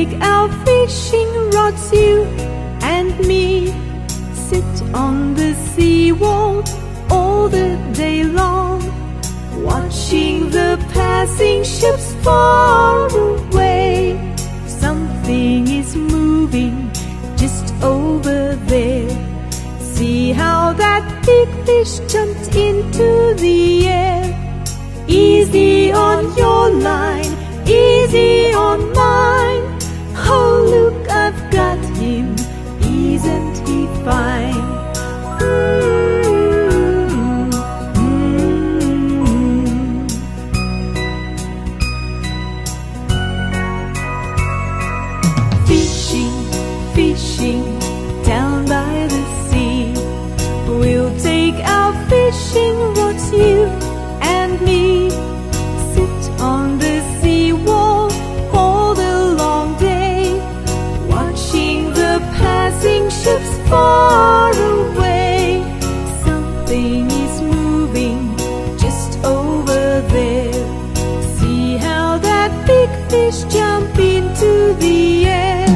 take our fishing rods, you and me. Sit on the seawall all the day long, watching the passing ships far away. Something is moving just over there. See how that big fish jumped into the air. Easy on your line, easy on mine. Oh look, I've got him, isn't he fine? Fishing, fishing down by the sea. We'll take our fishing rods, you and me. Sit on the seawall all the long day, watching the passing ships far away. Something is moving just over there. See how that big fish jump into the air.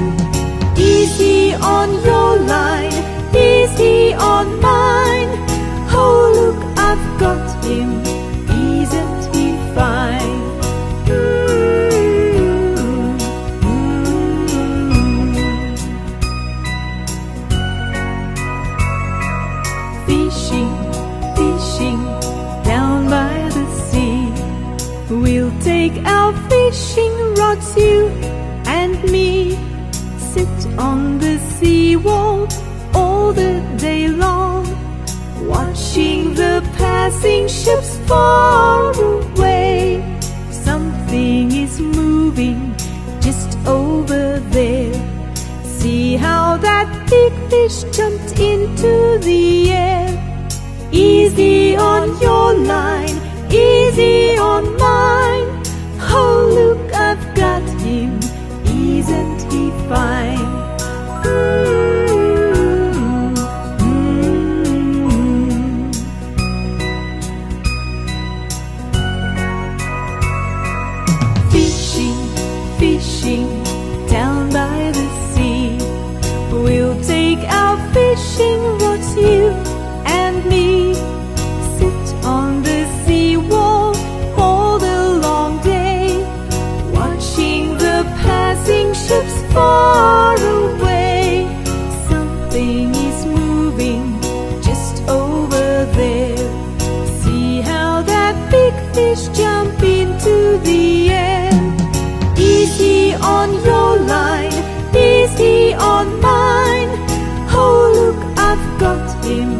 Easy on your line, easy on mine. Oh look, I've got him, isn't he fine? Fishing, fishing down by the sea. We'll take our fishing rods, you and me. Sit on the seawall all the day long, watching the passing ships far away. Something is moving just over there. See how that big fish jumped into the air. Easy on your line, easy on mine. Oh look, I've got him, isn't he fine? Fishing, fishing down by the sea. We'll take our fishing rods, you and me. Sit on the seawall all the long day, watching the passing ships far away. Something is moving just over there. See how that big fish jump into the air. Easy on your line, easy on mine. Oh look, I've got him,